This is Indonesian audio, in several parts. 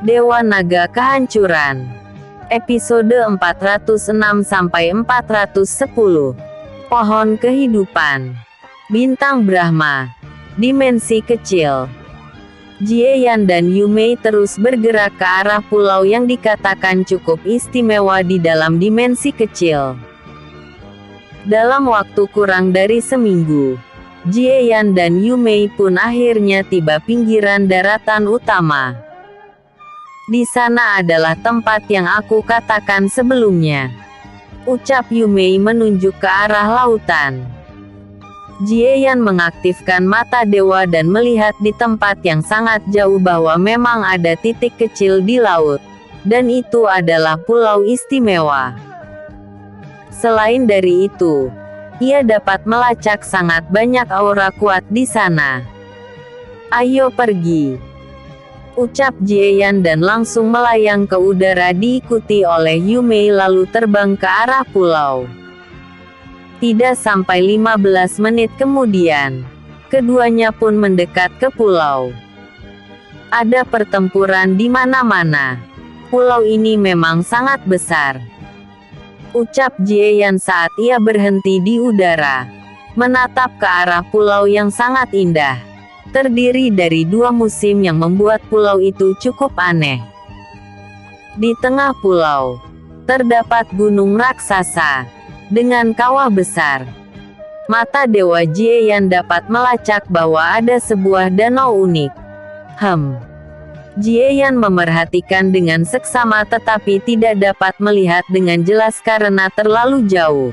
Dewa Naga Kehancuran. Episode 406-410. Pohon Kehidupan. Bintang Brahma. Dimensi kecil. Jieyan dan Yumei terus bergerak ke arah pulau yang dikatakan cukup istimewa di dalam dimensi kecil. Dalam waktu kurang dari seminggu, Jieyan dan Yumei pun akhirnya tiba pinggiran daratan utama. Di sana adalah tempat yang aku katakan sebelumnya, ucap Yumei menunjuk ke arah lautan. Jieyan mengaktifkan mata dewa dan melihat di tempat yang sangat jauh bahwa memang ada titik kecil di laut, dan itu adalah pulau istimewa. Selain dari itu, ia dapat melacak sangat banyak aura kuat di sana. Ayo pergi, ucap Jieyan dan langsung melayang ke udara diikuti oleh Yumei lalu terbang ke arah pulau. Tidak sampai 15 menit kemudian, keduanya pun mendekat ke pulau. Ada pertempuran di mana-mana. Pulau ini memang sangat besar, ucap Jieyan saat ia berhenti di udara, menatap ke arah pulau yang sangat indah. Terdiri dari dua musim yang membuat pulau itu cukup aneh. Di tengah pulau, terdapat gunung raksasa, dengan kawah besar. Mata Dewa Jieyan dapat melacak bahwa ada sebuah danau unik. Jieyan memerhatikan dengan seksama tetapi tidak dapat melihat dengan jelas karena terlalu jauh.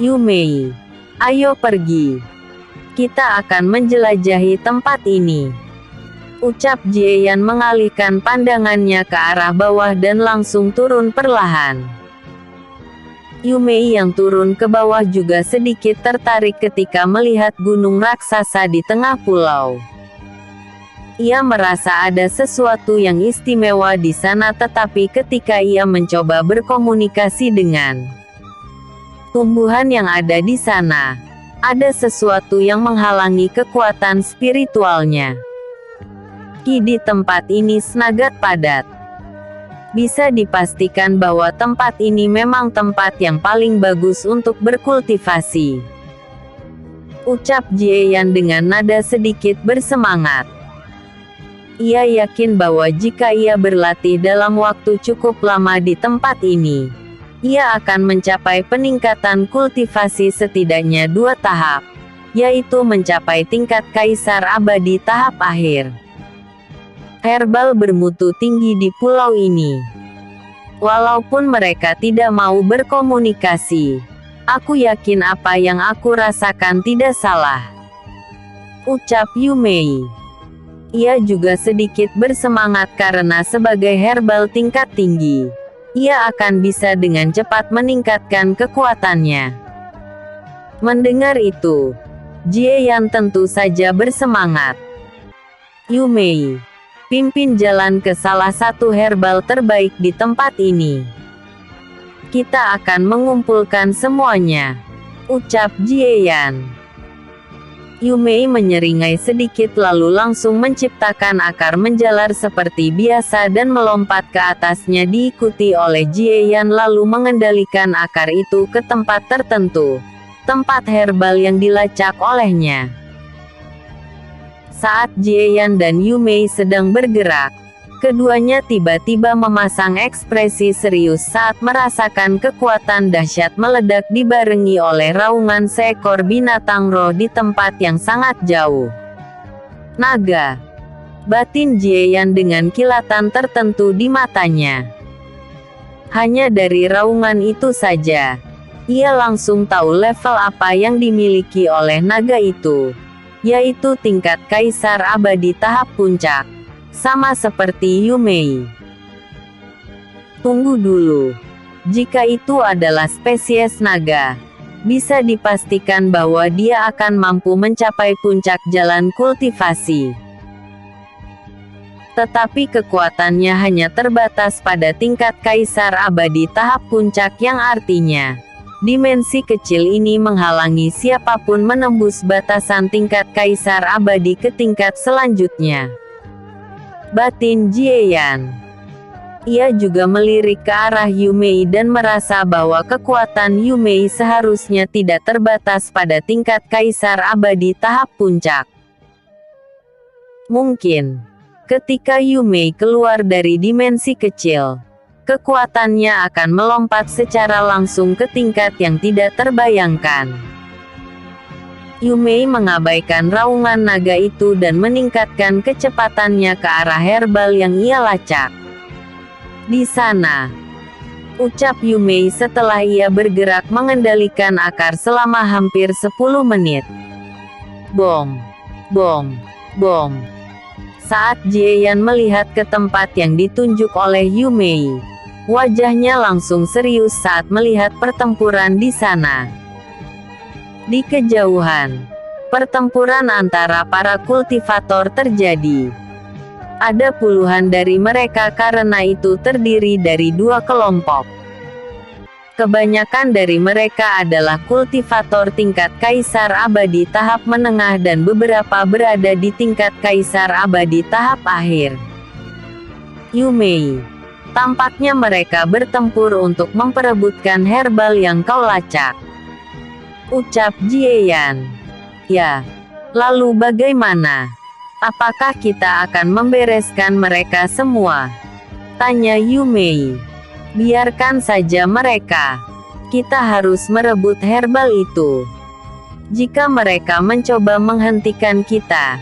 Yumei, ayo pergi. Kita akan menjelajahi tempat ini, ucap Jieyan mengalihkan pandangannya ke arah bawah dan langsung turun perlahan. Yumei yang turun ke bawah juga sedikit tertarik ketika melihat gunung raksasa di tengah pulau. Ia merasa ada sesuatu yang istimewa di sana tetapi ketika ia mencoba berkomunikasi dengan tumbuhan yang ada di sana, ada sesuatu yang menghalangi kekuatan spiritualnya. Di tempat ini sangat padat. Bisa dipastikan bahwa tempat ini memang tempat yang paling bagus untuk berkultivasi, ucap Jieyan dengan nada sedikit bersemangat. Ia yakin bahwa jika ia berlatih dalam waktu cukup lama di tempat ini, ia akan mencapai peningkatan kultivasi setidaknya 2 tahap, yaitu mencapai tingkat kaisar abadi tahap akhir. Herbal bermutu tinggi di pulau ini. Walaupun mereka tidak mau berkomunikasi, aku yakin apa yang aku rasakan tidak salah, ucap Yumei. Ia juga sedikit bersemangat karena sebagai herbal tingkat tinggi, ia akan bisa dengan cepat meningkatkan kekuatannya. Mendengar itu, Jieyan tentu saja bersemangat. Yumei, pimpin jalan ke salah satu herbal terbaik di tempat ini. Kita akan mengumpulkan semuanya, ucap Jieyan. Yumei menyeringai sedikit lalu langsung menciptakan akar menjalar seperti biasa dan melompat ke atasnya diikuti oleh Jieyan lalu mengendalikan akar itu ke tempat tertentu, tempat herbal yang dilacak olehnya. Saat Jieyan dan Yumei sedang bergerak, keduanya tiba-tiba memasang ekspresi serius saat merasakan kekuatan dahsyat meledak dibarengi oleh raungan seekor binatang roh di tempat yang sangat jauh. Naga, batin Jieyan dengan kilatan tertentu di matanya. Hanya dari raungan itu saja, ia langsung tahu level apa yang dimiliki oleh naga itu, yaitu tingkat kaisar abadi tahap puncak. Sama seperti Yumei. Tunggu dulu. Jika itu adalah spesies naga, bisa dipastikan bahwa dia akan mampu mencapai puncak jalan kultivasi. Tetapi kekuatannya hanya terbatas pada tingkat kaisar abadi tahap puncak yang artinya, dimensi kecil ini menghalangi siapapun menembus batasan tingkat kaisar abadi ke tingkat selanjutnya. batin Jieyan. Ia juga melirik ke arah Yumei dan merasa bahwa kekuatan Yumei seharusnya tidak terbatas pada tingkat kaisar abadi tahap puncak. Mungkin, ketika Yumei keluar dari dimensi kecil, kekuatannya akan melompat secara langsung ke tingkat yang tidak terbayangkan. Yumei mengabaikan raungan naga itu dan meningkatkan kecepatannya ke arah herbal yang ia lacak. Di sana, ucap Yumei setelah ia bergerak mengendalikan akar selama hampir 10 menit. Bom, bom, bom. Saat Jieyan melihat ke tempat yang ditunjuk oleh Yumei, wajahnya langsung serius saat melihat pertempuran di sana. Di kejauhan, pertempuran antara para kultivator terjadi. Ada puluhan dari mereka karena itu terdiri dari dua kelompok. Kebanyakan dari mereka adalah kultivator tingkat kaisar abadi tahap menengah dan beberapa berada di tingkat kaisar abadi tahap akhir. Yumei, tampaknya mereka bertempur untuk memperebutkan herbal yang kau lacak, ucap Jieyan. Ya, lalu bagaimana? Apakah kita akan membereskan mereka semua? Tanya Yumei. Biarkan saja mereka. Kita harus merebut herbal itu. Jika mereka mencoba menghentikan kita,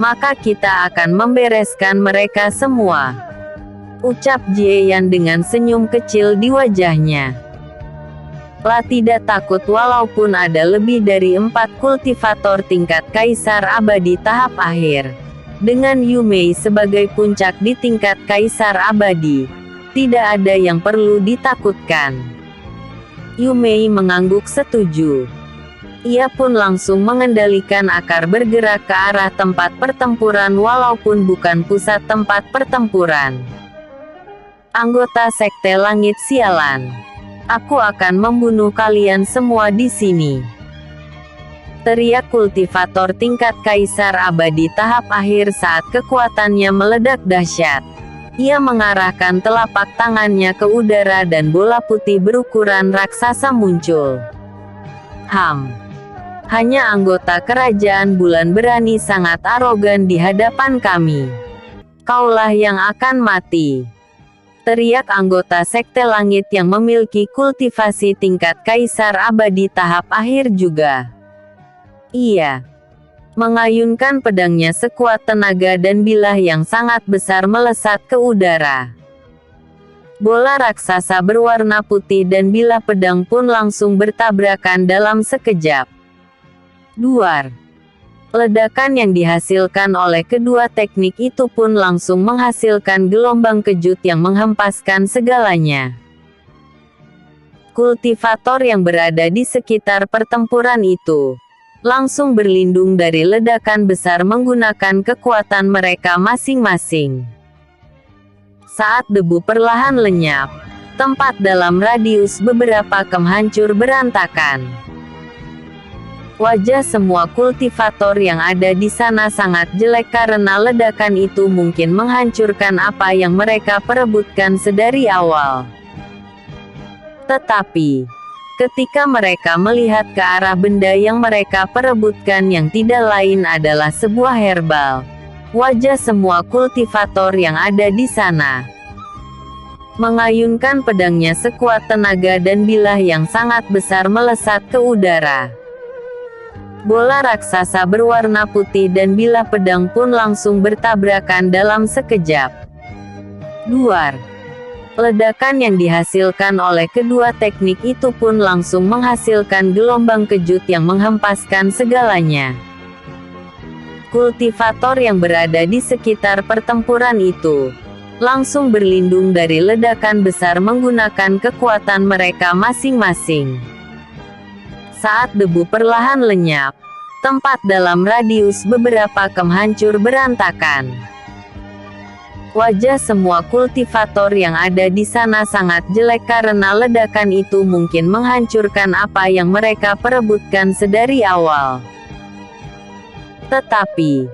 maka kita akan membereskan mereka semua, ucap Jieyan dengan senyum kecil di wajahnya. Lah tidak takut walaupun ada lebih dari 4 kultivator tingkat kaisar abadi tahap akhir. Dengan Yumei sebagai puncak di tingkat kaisar abadi, tidak ada yang perlu ditakutkan. Yumei mengangguk setuju. Ia pun langsung mengendalikan akar bergerak ke arah tempat pertempuran walaupun bukan pusat tempat pertempuran. Anggota Sekte Langit Sialan, aku akan membunuh kalian semua di sini, teriak kultivator tingkat kaisar abadi tahap akhir saat kekuatannya meledak dahsyat. Ia mengarahkan telapak tangannya ke udara dan bola putih berukuran raksasa muncul. Hanya anggota kerajaan bulan berani sangat arogan di hadapan kami. Kaulah yang akan mati, teriak anggota Sekte Langit yang memiliki kultivasi tingkat kaisar abadi tahap akhir juga. Ia mengayunkan pedangnya sekuat tenaga dan bilah yang sangat besar melesat ke udara. Bola raksasa berwarna putih dan bilah pedang pun langsung bertabrakan dalam sekejap. Duar. Ledakan yang dihasilkan oleh kedua teknik itu pun langsung menghasilkan gelombang kejut yang menghempaskan segalanya. Kultivator yang berada di sekitar pertempuran itu langsung berlindung dari ledakan besar menggunakan kekuatan mereka masing-masing. Saat debu perlahan lenyap, tempat dalam radius beberapa kem hancur berantakan. Wajah semua kultivator yang ada di sana sangat jelek karena ledakan itu mungkin menghancurkan apa yang mereka perebutkan sedari awal. Tetapi, ketika mereka melihat ke arah benda yang mereka perebutkan yang tidak lain adalah sebuah herbal, wajah semua kultivator yang ada di sana mengayunkan pedangnya sekuat tenaga dan bilah yang sangat besar melesat ke udara. Bola raksasa berwarna putih dan bilah pedang pun langsung bertabrakan dalam sekejap. Duar. Ledakan yang dihasilkan oleh kedua teknik itu pun langsung menghasilkan gelombang kejut yang menghempaskan segalanya. Kultivator yang berada di sekitar pertempuran itu langsung berlindung dari ledakan besar menggunakan kekuatan mereka masing-masing. Saat debu perlahan lenyap, tempat dalam radius beberapa kem hancur berantakan. Wajah semua kultivator yang ada di sana sangat jelek karena ledakan itu mungkin menghancurkan apa yang mereka perebutkan sedari awal. Tetapi,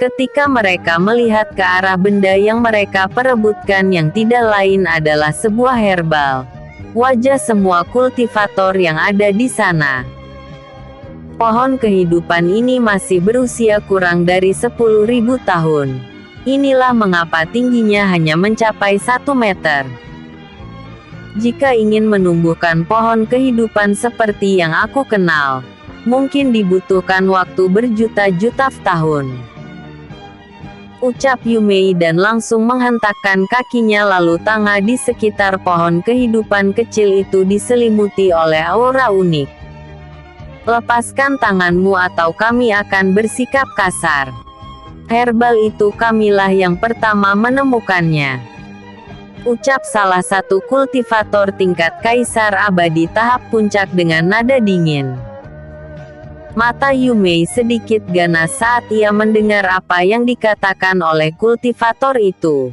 Ketika mereka melihat ke arah benda yang mereka perebutkan yang tidak lain adalah sebuah herbal, wajah semua kultivator yang ada di sana. Pohon kehidupan ini masih berusia kurang dari 10.000 tahun. Inilah mengapa tingginya hanya mencapai 1 meter. Jika ingin menumbuhkan pohon kehidupan seperti yang aku kenal, mungkin dibutuhkan waktu berjuta-juta tahun. Ucap Yumei dan langsung menghentakkan kakinya, lalu tanah di sekitar pohon kehidupan kecil itu diselimuti oleh aura unik. Lepaskan tanganmu atau kami akan bersikap kasar. Herbal itu kamilah yang pertama menemukannya. Ucap salah satu kultivator tingkat kaisar abadi tahap puncak dengan nada dingin. Mata Yumei sedikit ganas saat ia mendengar apa yang dikatakan oleh kultivator itu.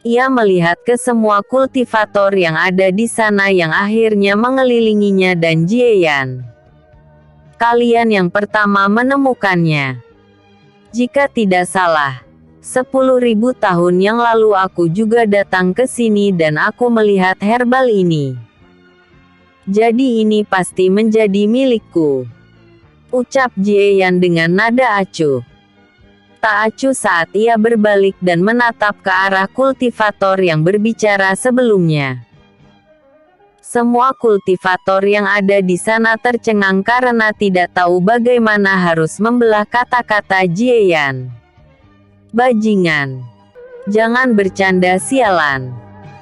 Ia melihat ke semua kultivator yang ada di sana yang akhirnya mengelilinginya dan Jieyan. Kalian yang pertama menemukannya. Jika tidak salah, 10.000 tahun yang lalu aku juga datang ke sini dan aku melihat herbal ini. Jadi ini pasti menjadi milikku. Ucap Jieyan dengan nada acuh. Tak acuh saat ia berbalik dan menatap ke arah kultivator yang berbicara sebelumnya. Semua kultivator yang ada di sana tercengang karena tidak tahu bagaimana harus membelah kata-kata Jieyan. Bajingan. Jangan bercanda sialan.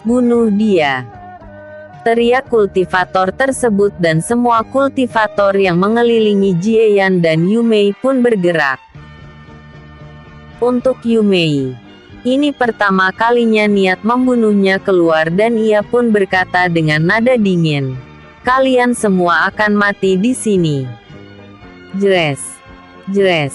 Bunuh dia. Teriak kultivator tersebut dan semua kultivator yang mengelilingi Jieyan dan Yumei pun bergerak. Untuk Yumei, ini pertama kalinya niat membunuhnya keluar dan ia pun berkata dengan nada dingin, "Kalian semua akan mati di sini." Jres. Jres.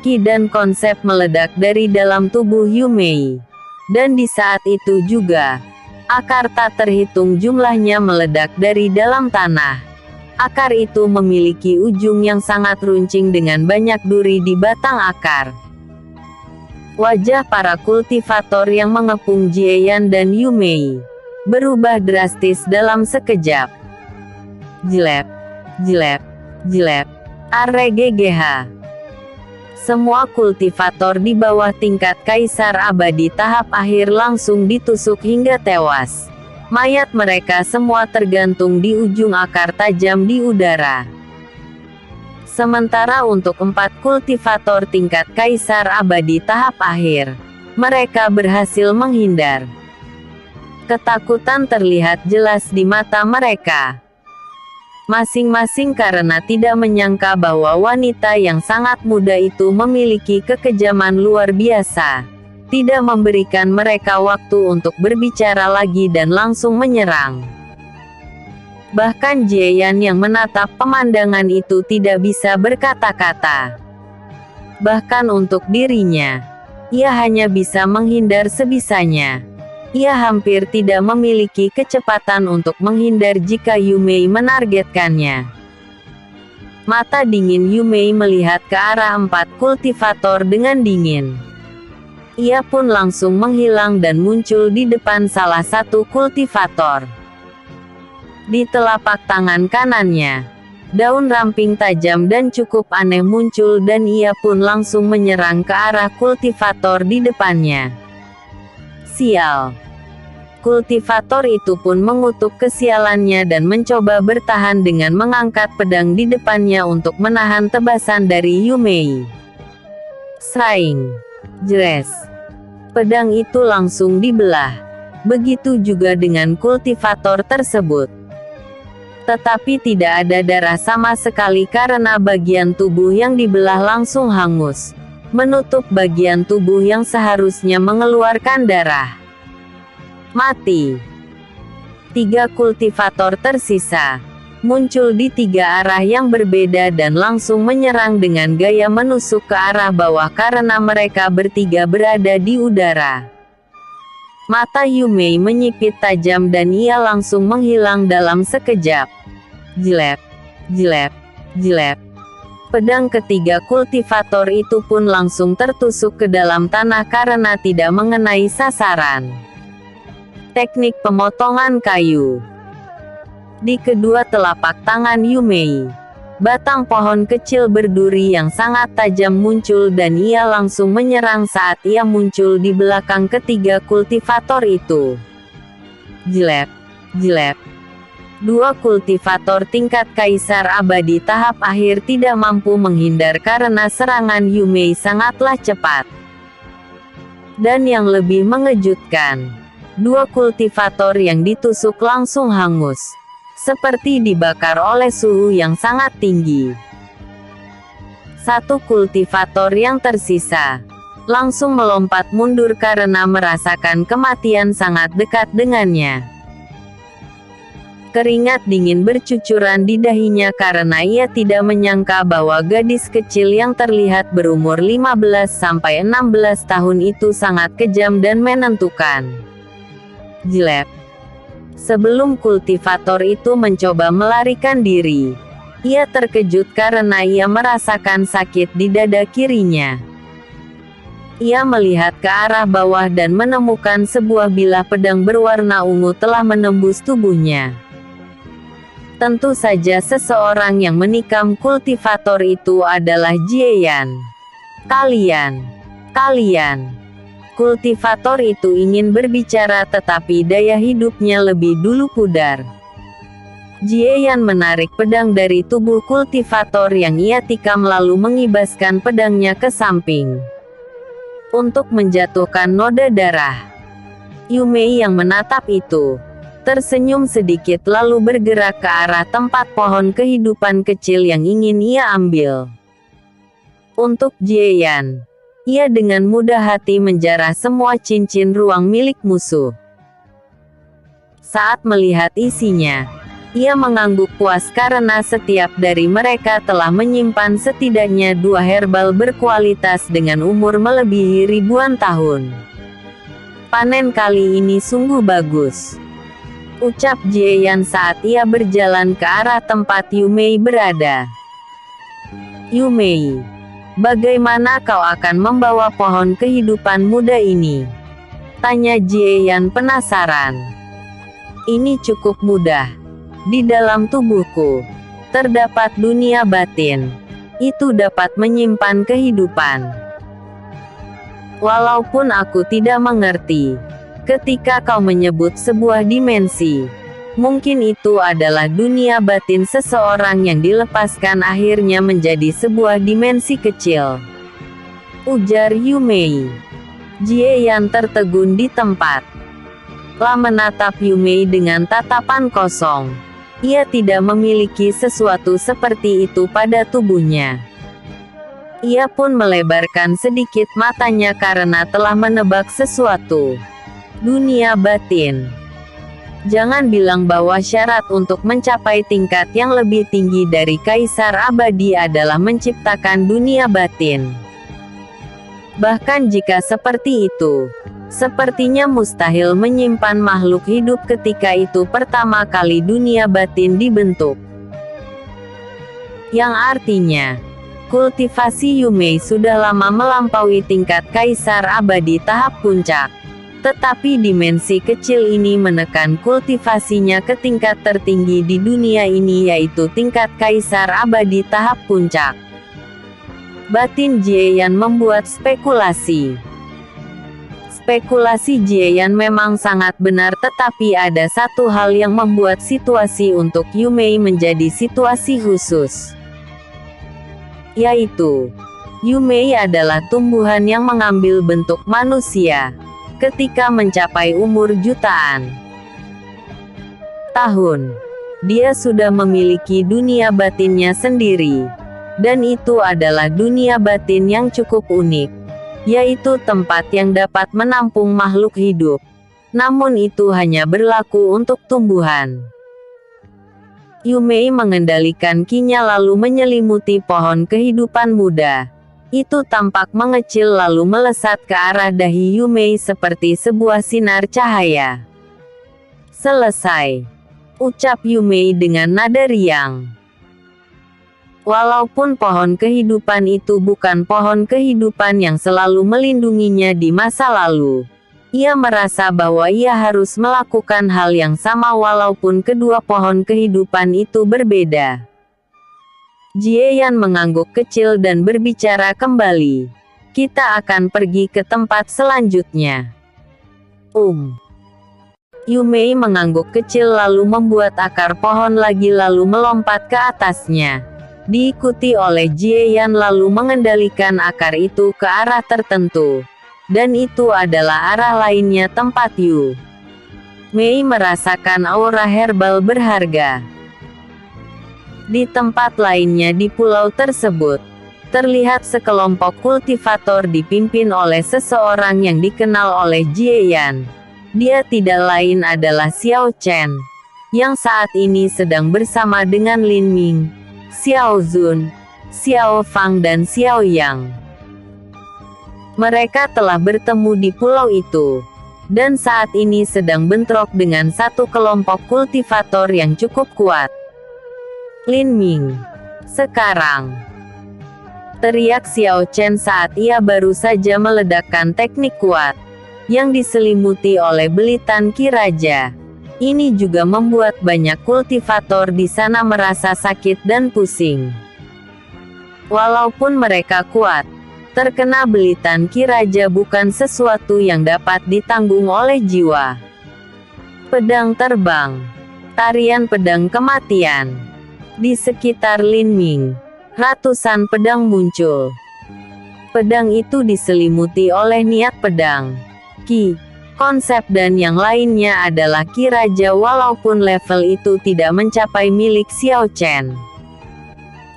Ki dan konsep meledak dari dalam tubuh Yumei. Dan di saat itu juga, akar tak terhitung jumlahnya meledak dari dalam tanah. Akar itu memiliki ujung yang sangat runcing dengan banyak duri di batang akar. Wajah para kultivator yang mengepung Jieyan dan Yumei berubah drastis dalam sekejap. Jelep, jelep, jelep. RGGH. Semua kultivator di bawah tingkat kaisar abadi tahap akhir langsung ditusuk hingga tewas. Mayat mereka semua tergantung di ujung akar tajam di udara. Sementara untuk 4 kultivator tingkat kaisar abadi tahap akhir, mereka berhasil menghindar. Ketakutan terlihat jelas di mata mereka. Masing-masing karena tidak menyangka bahwa wanita yang sangat muda itu memiliki kekejaman luar biasa. Tidak memberikan mereka waktu untuk berbicara lagi dan langsung menyerang. Bahkan Jieyan yang menatap pemandangan itu tidak bisa berkata-kata. Bahkan untuk dirinya, ia hanya bisa menghindar sebisanya. Ia hampir tidak memiliki kecepatan untuk menghindar jika Yumei menargetkannya. Mata dingin Yumei melihat ke arah 4 kultivator dengan dingin. Ia pun langsung menghilang dan muncul di depan salah satu kultivator. Di telapak tangan kanannya, daun ramping tajam dan cukup aneh muncul dan ia pun langsung menyerang ke arah kultivator di depannya. Sial. Kultivator itu pun mengutuk kesialannya dan mencoba bertahan dengan mengangkat pedang di depannya untuk menahan tebasan dari Yumei. Sraing. Jres. Pedang itu langsung dibelah. Begitu juga dengan kultivator tersebut. Tetapi tidak ada darah sama sekali karena bagian tubuh yang dibelah langsung hangus, menutup bagian tubuh yang seharusnya mengeluarkan darah. Mati. 3 kultivator tersisa muncul di 3 arah yang berbeda dan langsung menyerang dengan gaya menusuk ke arah bawah karena mereka bertiga berada di udara. Mata Yumei menyipit tajam dan ia langsung menghilang dalam sekejap. Jelep, jelep, jelep. Pedang ketiga kultivator itu pun langsung tertusuk ke dalam tanah karena tidak mengenai sasaran. Teknik pemotongan kayu. Di kedua telapak tangan Yumei, batang pohon kecil berduri yang sangat tajam muncul dan ia langsung menyerang saat ia muncul di belakang ketiga kultivator itu. Jelek, jelek. Dua kultivator tingkat kaisar abadi tahap akhir tidak mampu menghindar karena serangan Yumei sangatlah cepat. Dan yang lebih mengejutkan, dua kultivator yang ditusuk langsung hangus, seperti dibakar oleh suhu yang sangat tinggi. Satu kultivator yang tersisa langsung melompat mundur karena merasakan kematian sangat dekat dengannya. Keringat dingin bercucuran di dahinya karena ia tidak menyangka bahwa gadis kecil yang terlihat berumur 15-16 tahun itu sangat kejam dan menentukan. Jelek. Sebelum kultivator itu mencoba melarikan diri, ia terkejut karena ia merasakan sakit di dada kirinya. Ia melihat ke arah bawah dan menemukan sebuah bilah pedang berwarna ungu telah menembus tubuhnya. Tentu saja seseorang yang menikam kultivator itu adalah Jieyan. Kalian. Kultivator itu ingin berbicara tetapi daya hidupnya lebih dulu pudar. Jieyan menarik pedang dari tubuh kultivator yang ia tikam lalu mengibaskan pedangnya ke samping untuk menjatuhkan noda darah. Yumei yang menatap itu tersenyum sedikit lalu bergerak ke arah tempat pohon kehidupan kecil yang ingin ia ambil. Untuk Jieyan, ia dengan mudah hati menjarah semua cincin ruang milik musuh. Saat melihat isinya, ia mengangguk puas karena setiap dari mereka telah menyimpan setidaknya 2 herbal berkualitas dengan umur melebihi ribuan tahun. Panen kali ini sungguh bagus, ucap Jieyan saat ia berjalan ke arah tempat Yumei berada. Yumei, bagaimana kau akan membawa pohon kehidupan muda ini? Tanya Jieyan penasaran. Ini cukup mudah. Di dalam tubuhku terdapat dunia batin. Itu dapat menyimpan kehidupan. Walaupun aku tidak mengerti ketika kau menyebut sebuah dimensi, mungkin itu adalah dunia batin seseorang yang dilepaskan akhirnya menjadi sebuah dimensi kecil, ujar Yumei. Jieyan tertegun di tempat, telah menatap Yumei dengan tatapan kosong. Ia tidak memiliki sesuatu seperti itu pada tubuhnya. Ia pun melebarkan sedikit matanya karena telah menebak sesuatu. Dunia batin. Jangan bilang bahwa syarat untuk mencapai tingkat yang lebih tinggi dari Kaisar Abadi adalah menciptakan dunia batin. Bahkan jika seperti itu, sepertinya mustahil menyimpan makhluk hidup ketika itu pertama kali dunia batin dibentuk. Yang artinya, kultivasi Yumei sudah lama melampaui tingkat Kaisar Abadi tahap puncak. Tetapi dimensi kecil ini menekan kultivasinya ke tingkat tertinggi di dunia ini yaitu tingkat Kaisar Abadi tahap puncak. Batin Jieyan membuat spekulasi. Spekulasi Jieyan memang sangat benar tetapi ada satu hal yang membuat situasi untuk Yumei menjadi situasi khusus. Yaitu, Yumei adalah tumbuhan yang mengambil bentuk manusia ketika mencapai umur jutaan tahun. Dia sudah memiliki dunia batinnya sendiri. Dan itu adalah dunia batin yang cukup unik. Yaitu tempat yang dapat menampung makhluk hidup. Namun itu hanya berlaku untuk tumbuhan. Yumei mengendalikan kinya lalu menyelimuti pohon kehidupan muda. Itu tampak mengecil lalu melesat ke arah dahi Yumei seperti sebuah sinar cahaya. Selesai, ucap Yumei dengan nada riang. Walaupun pohon kehidupan itu bukan pohon kehidupan yang selalu melindunginya di masa lalu, ia merasa bahwa ia harus melakukan hal yang sama walaupun kedua pohon kehidupan itu berbeda. Jieyan mengangguk kecil dan berbicara kembali. Kita akan pergi ke tempat selanjutnya. Yumei mengangguk kecil lalu membuat akar pohon lagi lalu melompat ke atasnya. Diikuti oleh Jieyan lalu mengendalikan akar itu ke arah tertentu. Dan itu adalah arah lainnya tempat Yu Mei merasakan aura herbal berharga. Di tempat lainnya di pulau tersebut, terlihat sekelompok kultivator dipimpin oleh seseorang yang dikenal oleh Jieyan. Dia tidak lain adalah Xiao Chen, yang saat ini sedang bersama dengan Lin Ming, Xiao Zun, Xiao Fang dan Xiao Yang. Mereka telah bertemu di pulau itu, dan saat ini sedang bentrok dengan satu kelompok kultivator yang cukup kuat. Lin Ming, sekarang! Teriak Xiao Chen saat ia baru saja meledakkan teknik kuat, yang diselimuti oleh belitan Ki Raja. Ini juga membuat banyak kultivator di sana merasa sakit dan pusing. Walaupun mereka kuat, terkena belitan Ki Raja bukan sesuatu yang dapat ditanggung oleh jiwa. Pedang terbang. Tarian pedang kematian. Di sekitar Lin Ming, ratusan pedang muncul. Pedang itu diselimuti oleh niat pedang, Ki, konsep dan yang lainnya adalah Ki Raja walaupun level itu tidak mencapai milik Xiao Chen.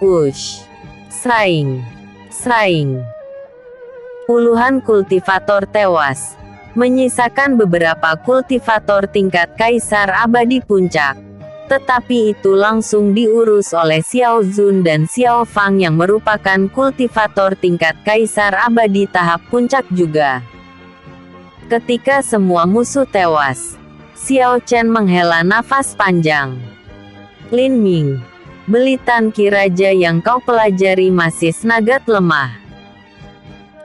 Wush! Sraing! Sraing! Puluhan kultivator tewas, menyisakan beberapa kultivator tingkat Kaisar Abadi Puncak. Tetapi itu langsung diurus oleh Xiao Zun dan Xiao Fang yang merupakan kultivator tingkat Kaisar Abadi tahap puncak juga. Ketika semua musuh tewas, Xiao Chen menghela nafas panjang. Lin Ming, belitan Ki Raja yang kau pelajari masih sangat lemah.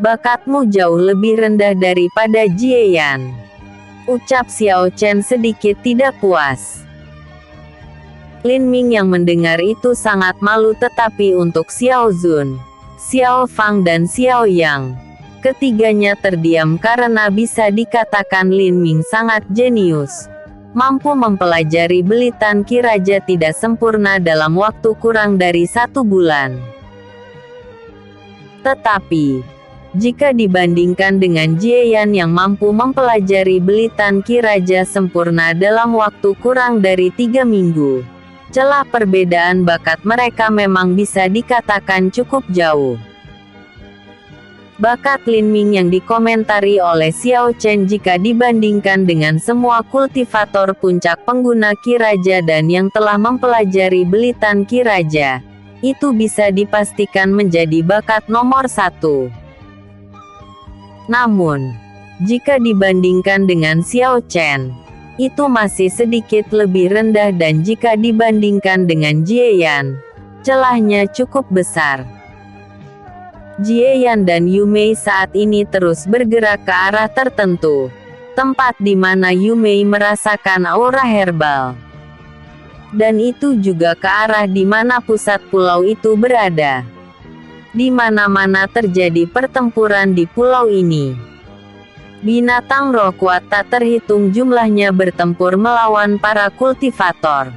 Bakatmu jauh lebih rendah daripada Jieyan. Ucap Xiao Chen sedikit tidak puas. Lin Ming yang mendengar itu sangat malu tetapi untuk Xiao Zun, Xiao Fang dan Xiao Yang, ketiganya terdiam karena bisa dikatakan Lin Ming sangat jenius. Mampu mempelajari belitan Ki Raja tidak sempurna dalam waktu kurang dari 1 bulan. Tetapi, jika dibandingkan dengan Jieyan yang mampu mempelajari belitan Ki Raja sempurna dalam waktu kurang dari 3 minggu, celah perbedaan bakat mereka memang bisa dikatakan cukup jauh. Bakat Lin Ming yang dikomentari oleh Xiao Chen jika dibandingkan dengan semua kultivator puncak pengguna Ki Raja dan yang telah mempelajari belitan Ki Raja, itu bisa dipastikan menjadi bakat nomor 1. Namun, jika dibandingkan dengan Xiao Chen, itu masih sedikit lebih rendah dan jika dibandingkan dengan Jieyan, celahnya cukup besar. Jieyan dan Yu Mei saat ini terus bergerak ke arah tertentu, tempat di mana Yu Mei merasakan aura herbal. Dan itu juga ke arah di mana pusat pulau itu berada. Di mana-mana terjadi pertempuran di pulau ini. Binatang roh kuat tak terhitung jumlahnya bertempur melawan para kultivator.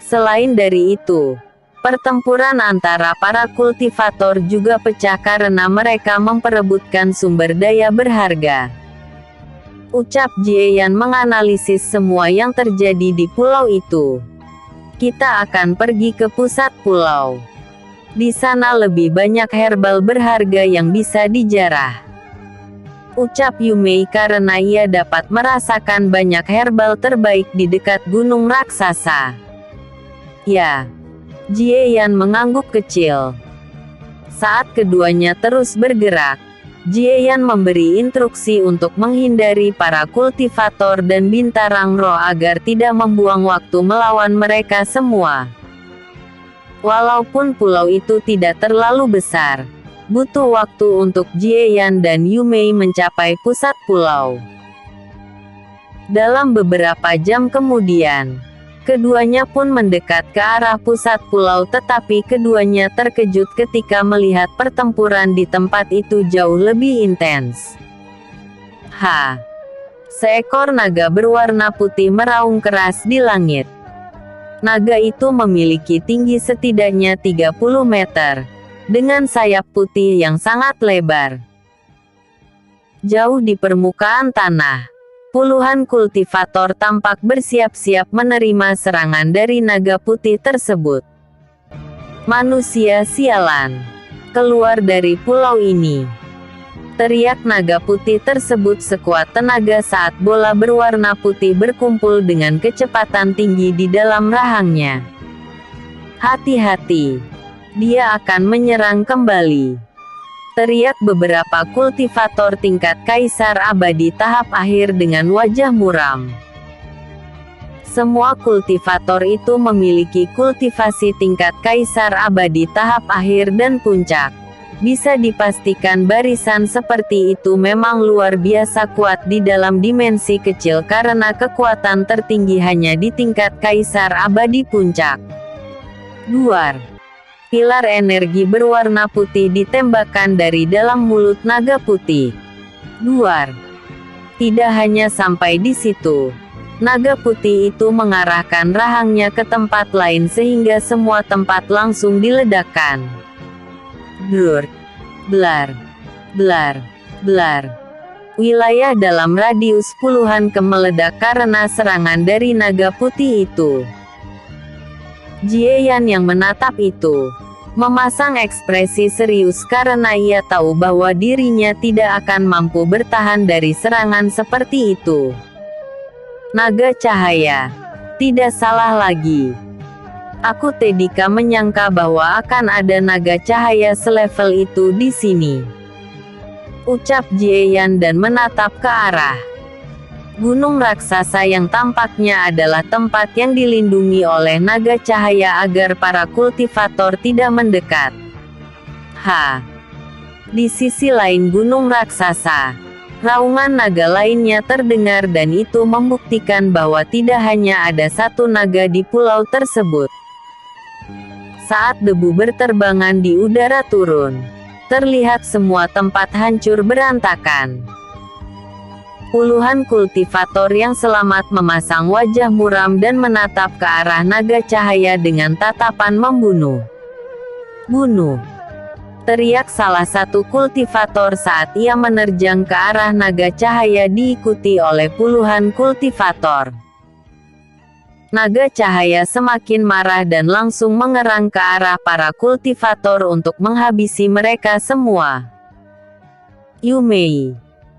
Selain dari itu, pertempuran antara para kultivator juga pecah karena mereka memperebutkan sumber daya berharga. Ucap Jieyan menganalisis semua yang terjadi di pulau itu. Kita akan pergi ke pusat pulau. Di sana lebih banyak herbal berharga yang bisa dijarah. Ucap Yu Mei karena ia dapat merasakan banyak herbal terbaik di dekat gunung raksasa. Ya. Jieyan mengangguk kecil. Saat keduanya terus bergerak, Jieyan memberi instruksi untuk menghindari para kultivator dan bintarang roh agar tidak membuang waktu melawan mereka semua. Walaupun pulau itu tidak terlalu besar, butuh waktu untuk Jieyan dan Yumei mencapai pusat pulau. Dalam beberapa jam kemudian, keduanya pun mendekat ke arah pusat pulau, tetapi keduanya terkejut ketika melihat pertempuran di tempat itu jauh lebih intens. Seekor naga berwarna putih meraung keras di langit. Naga itu memiliki tinggi setidaknya 30 meter, dengan sayap putih yang sangat lebar. Jauh di permukaan tanah, puluhan kultivator tampak bersiap-siap menerima serangan dari naga putih tersebut. "Manusia sialan, keluar dari pulau ini!" teriak naga putih tersebut sekuat tenaga saat bola berwarna putih berkumpul dengan kecepatan tinggi di dalam rahangnya. "Hati-hati, dia akan menyerang kembali!" teriak beberapa kultivator tingkat kaisar abadi tahap akhir dengan wajah muram. Semua kultivator itu memiliki kultivasi tingkat kaisar abadi tahap akhir dan puncak. Bisa dipastikan barisan seperti itu memang luar biasa kuat di dalam dimensi kecil karena kekuatan tertinggi hanya di tingkat kaisar abadi puncak. Duar. Pilar energi berwarna putih ditembakkan dari dalam mulut naga putih. Duar. Tidak hanya sampai di situ. Naga putih itu mengarahkan rahangnya ke tempat lain sehingga semua tempat langsung diledakkan. Brur, blar, blar, blar. Wilayah dalam radius puluhan km meledak karena serangan dari naga putih itu. Jieyan yang menatap itu, memasang ekspresi serius karena ia tahu bahwa dirinya tidak akan mampu bertahan dari serangan seperti itu. Naga cahaya. Tidak salah lagi. Aku tidak menyangka bahwa akan ada naga cahaya selevel itu di sini. Ucap Jieyan dan menatap ke arah gunung raksasa yang tampaknya adalah tempat yang dilindungi oleh naga cahaya agar para kultivator tidak mendekat. Di sisi lain gunung raksasa, raungan naga lainnya terdengar dan itu membuktikan bahwa tidak hanya ada satu naga di pulau tersebut. Saat debu berterbangan di udara turun, terlihat semua tempat hancur berantakan. Puluhan kultivator yang selamat memasang wajah muram dan menatap ke arah naga cahaya dengan tatapan membunuh. "Bunuh!" teriak salah satu kultivator saat ia menerjang ke arah naga cahaya diikuti oleh puluhan kultivator. Naga cahaya semakin marah dan langsung mengerang ke arah para kultivator untuk menghabisi mereka semua. "Yumei,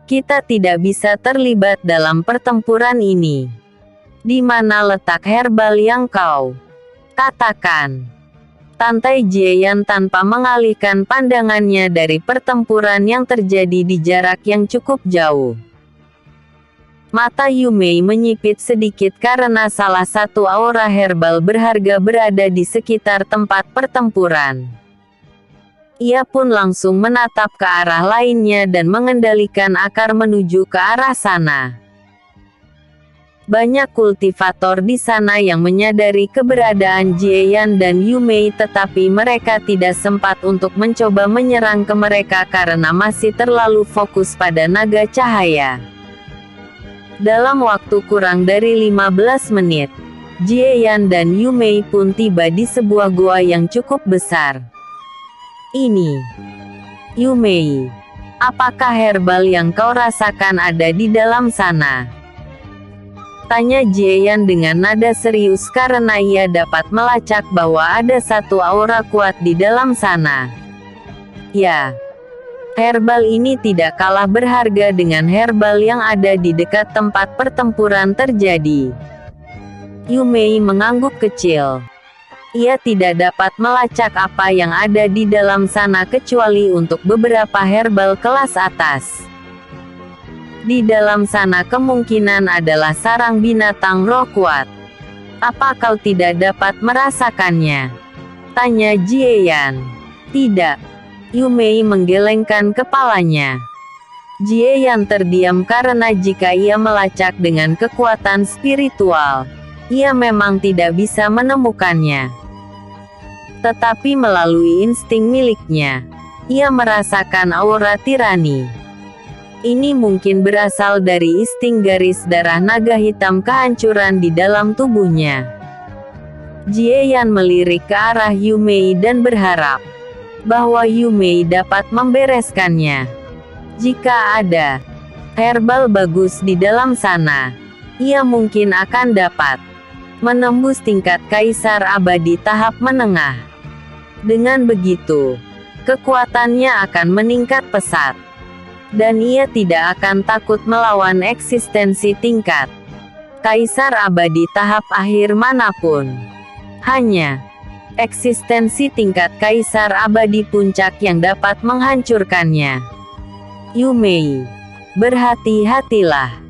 kita tidak bisa terlibat dalam pertempuran ini. Di mana letak herbal yang kau katakan?" Tantai Jieyan tanpa mengalihkan pandangannya dari pertempuran yang terjadi di jarak yang cukup jauh. Mata Yumei menyipit sedikit karena salah satu aura herbal berharga berada di sekitar tempat pertempuran. Ia pun langsung menatap ke arah lainnya dan mengendalikan akar menuju ke arah sana. Banyak kultivator di sana yang menyadari keberadaan Jieyan dan Yumei, tetapi mereka tidak sempat untuk mencoba menyerang ke mereka karena masih terlalu fokus pada naga cahaya. Dalam waktu kurang dari 15 menit, Jieyan dan Yumei pun tiba di sebuah gua yang cukup besar. "Ini, Yumei, apakah herbal yang kau rasakan ada di dalam sana?" tanya Jieyan dengan nada serius karena ia dapat melacak bahwa ada satu aura kuat di dalam sana. "Ya. Herbal ini tidak kalah berharga dengan herbal yang ada di dekat tempat pertempuran terjadi." Yumei mengangguk kecil. Ia tidak dapat melacak apa yang ada di dalam sana kecuali untuk beberapa herbal kelas atas. Di dalam sana kemungkinan adalah sarang binatang roh kuat. Apa kau tidak dapat merasakannya? Tanya Jieyan. Tidak. Yumei menggelengkan kepalanya. Jieyan terdiam karena jika ia melacak dengan kekuatan spiritual, ia memang tidak bisa menemukannya. Tetapi melalui insting miliknya, ia merasakan aura tirani. Ini mungkin berasal dari insting garis darah naga hitam kehancuran di dalam tubuhnya. Jieyan melirik ke arah Yumei dan berharap bahwa Yumei dapat membereskannya. Jika ada herbal bagus di dalam sana, ia mungkin akan dapat menembus tingkat kaisar abadi tahap menengah. Dengan begitu, kekuatannya akan meningkat pesat, dan ia tidak akan takut melawan eksistensi tingkat kaisar abadi tahap akhir manapun. Hanya eksistensi tingkat kaisar abadi puncak yang dapat menghancurkannya. Yumei, berhati-hatilah.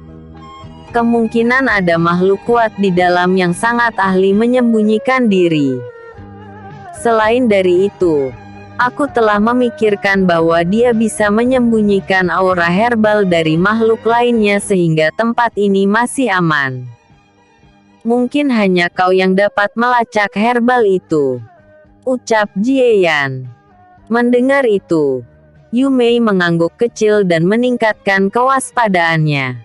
Kemungkinan ada makhluk kuat di dalam yang sangat ahli menyembunyikan diri. Selain dari itu, aku telah memikirkan bahwa dia bisa menyembunyikan aura herbal dari makhluk lainnya sehingga tempat ini masih aman. Mungkin hanya kau yang dapat melacak herbal itu, ucap Jieyan. Mendengar itu, Yumei mengangguk kecil dan meningkatkan kewaspadaannya.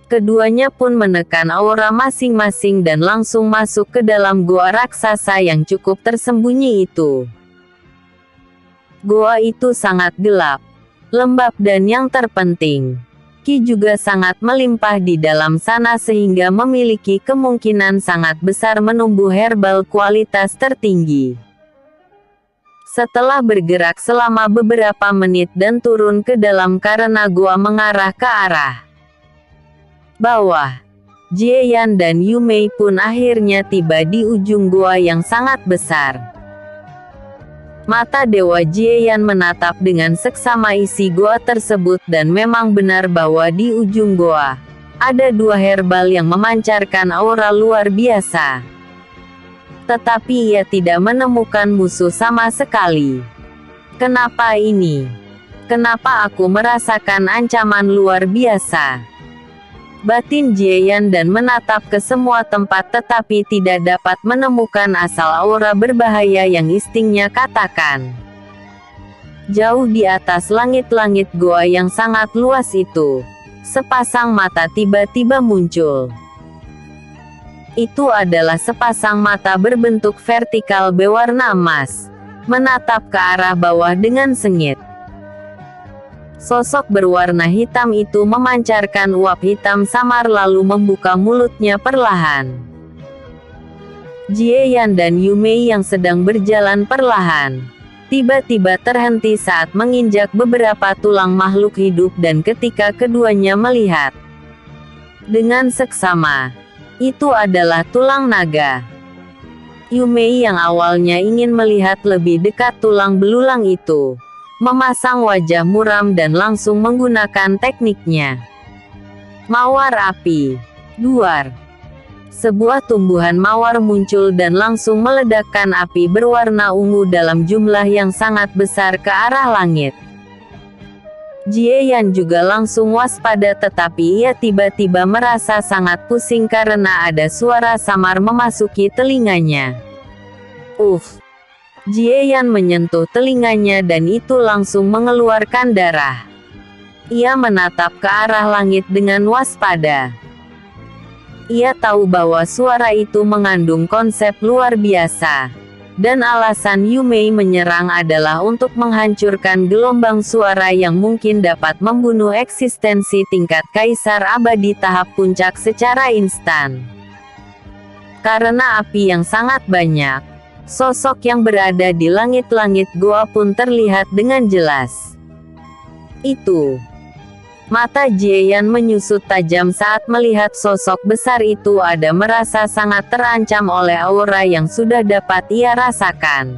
Keduanya pun menekan aura masing-masing dan langsung masuk ke dalam goa raksasa yang cukup tersembunyi itu. Goa itu sangat gelap, lembab dan yang terpenting, Ki juga sangat melimpah di dalam sana sehingga memiliki kemungkinan sangat besar menumbuh herbal kualitas tertinggi. Setelah bergerak selama beberapa menit dan turun ke dalam karena gua mengarah ke arah bawah, Jieyan dan Yumei pun akhirnya tiba di ujung gua yang sangat besar. Mata Dewa Jieyan menatap dengan seksama isi goa tersebut dan memang benar bahwa di ujung goa ada dua herbal yang memancarkan aura luar biasa. Tetapi ia tidak menemukan musuh sama sekali. Kenapa ini? Kenapa aku merasakan ancaman luar biasa? Batin Jieyan dan menatap ke semua tempat tetapi tidak dapat menemukan asal aura berbahaya yang instingnya katakan. Jauh di atas langit-langit goa yang sangat luas itu, sepasang mata tiba-tiba muncul. Itu adalah sepasang mata berbentuk vertikal berwarna emas, menatap ke arah bawah dengan sengit. Sosok berwarna hitam itu memancarkan uap hitam samar lalu membuka mulutnya perlahan. Jieyan dan Yumei yang sedang berjalan perlahan, tiba-tiba terhenti saat menginjak beberapa tulang makhluk hidup dan ketika keduanya melihat dengan seksama, itu adalah tulang naga. Yumei yang awalnya ingin melihat lebih dekat tulang belulang itu, memasang wajah muram dan langsung menggunakan tekniknya. Mawar api. Duar. Sebuah tumbuhan mawar muncul dan langsung meledakkan api berwarna ungu dalam jumlah yang sangat besar ke arah langit. Jieyan juga langsung waspada tetapi ia tiba-tiba merasa sangat pusing karena ada suara samar memasuki telinganya. Jieyan menyentuh telinganya dan itu langsung mengeluarkan darah. Ia menatap ke arah langit dengan waspada. Ia tahu bahwa suara itu mengandung konsep luar biasa. Dan alasan Yumei menyerang adalah untuk menghancurkan gelombang suara yang mungkin dapat membunuh eksistensi tingkat kaisar abadi tahap puncak secara instan. Karena api yang sangat banyak, sosok yang berada di langit-langit goa pun terlihat dengan jelas. Itu. Mata Jieyan menyusut tajam saat melihat sosok besar itu ada merasa sangat terancam oleh aura yang sudah dapat ia rasakan.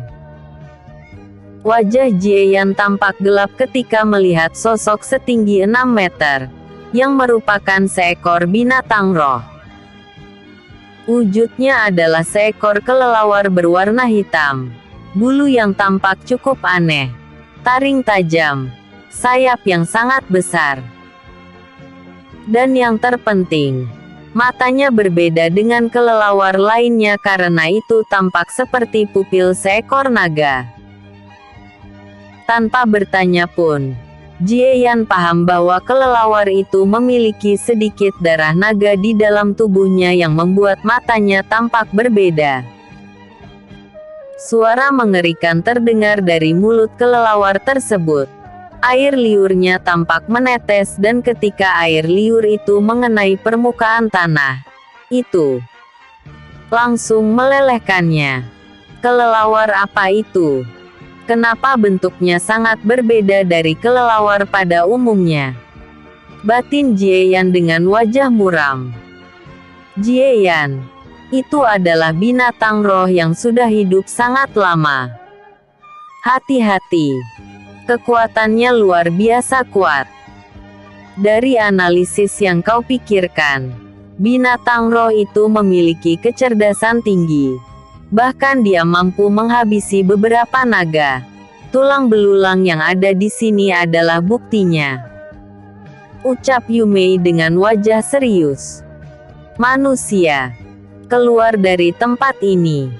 Wajah Jieyan tampak gelap ketika melihat sosok setinggi 6 meter, yang merupakan seekor binatang roh. Wujudnya adalah seekor kelelawar berwarna hitam, bulu yang tampak cukup aneh, taring tajam, sayap yang sangat besar. Dan yang terpenting, matanya berbeda dengan kelelawar lainnya karena itu tampak seperti pupil seekor naga. Tanpa bertanya pun, Jie Yan paham bahwa kelelawar itu memiliki sedikit darah naga di dalam tubuhnya yang membuat matanya tampak berbeda. Suara mengerikan terdengar dari mulut kelelawar tersebut. Air liurnya tampak menetes dan ketika air liur itu mengenai permukaan tanah, itu langsung melelehkannya. Kelelawar apa itu? Kenapa bentuknya sangat berbeda dari kelelawar pada umumnya? Batin Jie Yan dengan wajah muram. Jie Yan, itu adalah binatang roh yang sudah hidup sangat lama. Hati-hati. Kekuatannya luar biasa kuat. Dari analisis yang kau pikirkan, binatang roh itu memiliki kecerdasan tinggi. Bahkan dia mampu menghabisi beberapa naga. Tulang belulang yang ada di sini adalah buktinya. Ucap Yumei dengan wajah serius. Manusia, keluar dari tempat ini.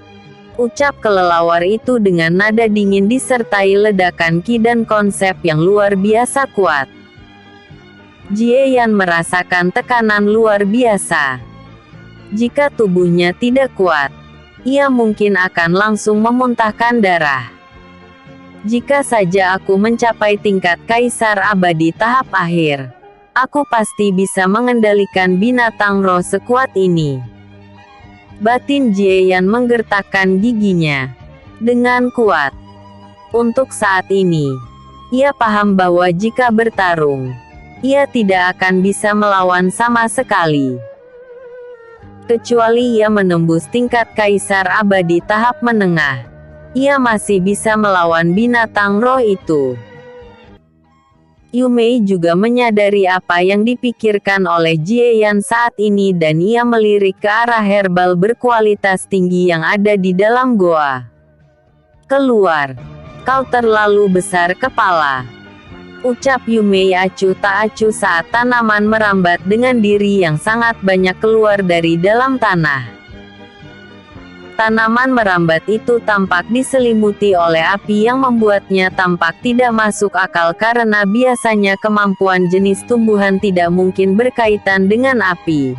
Ucap kelelawar itu dengan nada dingin disertai ledakan ki dan konsep yang luar biasa kuat. Jie Yan merasakan tekanan luar biasa. Jika tubuhnya tidak kuat, ia mungkin akan langsung memuntahkan darah. Jika saja aku mencapai tingkat kaisar abadi tahap akhir, aku pasti bisa mengendalikan binatang roh sekuat ini. Batin Jie Yan menggertakkan giginya dengan kuat. Untuk saat ini, ia paham bahwa jika bertarung, ia tidak akan bisa melawan sama sekali. Kecuali ia menembus tingkat kaisar abadi tahap menengah, ia masih bisa melawan binatang roh itu. Yumei juga menyadari apa yang dipikirkan oleh Jie Yan saat ini dan ia melirik ke arah herbal berkualitas tinggi yang ada di dalam goa. Keluar, kau terlalu besar kepala. Ucap Yumei acuh tak acuh saat tanaman merambat dengan diri yang sangat banyak keluar dari dalam tanah. Tanaman merambat itu tampak diselimuti oleh api yang membuatnya tampak tidak masuk akal karena biasanya kemampuan jenis tumbuhan tidak mungkin berkaitan dengan api.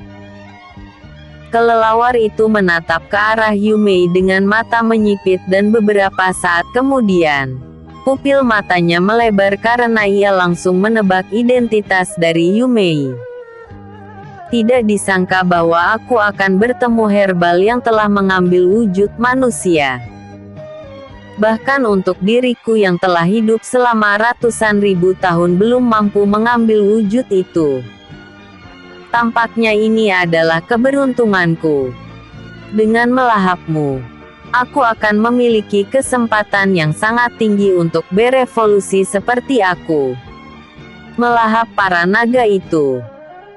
Kelelawar itu menatap ke arah Yumei dengan mata menyipit dan beberapa saat kemudian, pupil matanya melebar karena ia langsung menebak identitas dari Yumei. Tidak disangka bahwa aku akan bertemu herbal yang telah mengambil wujud manusia. Bahkan untuk diriku yang telah hidup selama ratusan ribu tahun belum mampu mengambil wujud itu. Tampaknya ini adalah keberuntunganku. Dengan melahapmu, aku akan memiliki kesempatan yang sangat tinggi untuk berevolusi seperti aku. Melahap para naga itu.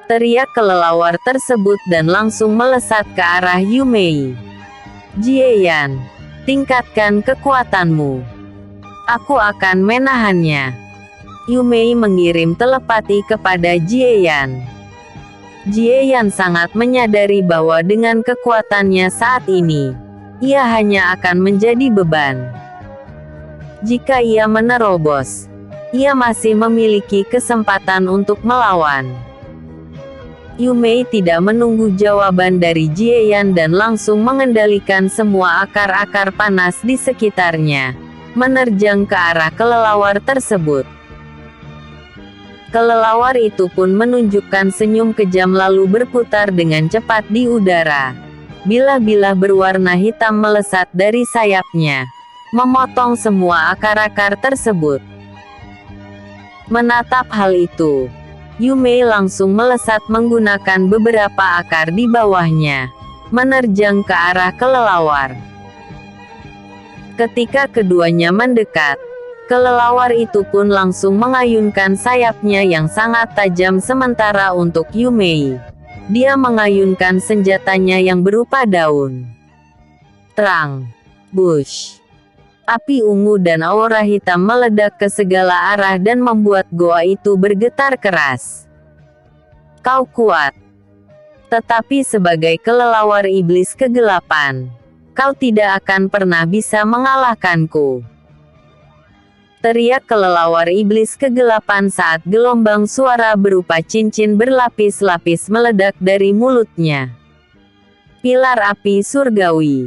Teriak kelelawar tersebut dan langsung melesat ke arah Yumei. Jie Yan, tingkatkan kekuatanmu. Aku akan menahannya. Yumei mengirim telepati kepada Jie Yan. Jie Yan sangat menyadari bahwa dengan kekuatannya saat ini, ia hanya akan menjadi beban. Jika ia menerobos, ia masih memiliki kesempatan untuk melawan. Yumei tidak menunggu jawaban dari Jie Yan dan langsung mengendalikan semua akar-akar panas di sekitarnya, menerjang ke arah kelelawar tersebut. Kelelawar itu pun menunjukkan senyum kejam lalu berputar dengan cepat di udara. Bilah-bilah berwarna hitam melesat dari sayapnya, memotong semua akar-akar tersebut. Menatap hal itu, Yumei langsung melesat menggunakan beberapa akar di bawahnya, menerjang ke arah kelelawar. Ketika keduanya mendekat, kelelawar itu pun langsung mengayunkan sayapnya yang sangat tajam sementara untuk Yumei, dia mengayunkan senjatanya yang berupa daun. Terang, bush. Api ungu dan aura hitam meledak ke segala arah dan membuat goa itu bergetar keras. Kau kuat. Tetapi sebagai kelelawar iblis kegelapan, kau tidak akan pernah bisa mengalahkanku. Teriak kelelawar iblis kegelapan saat gelombang suara berupa cincin berlapis-lapis meledak dari mulutnya. Pilar api surgawi.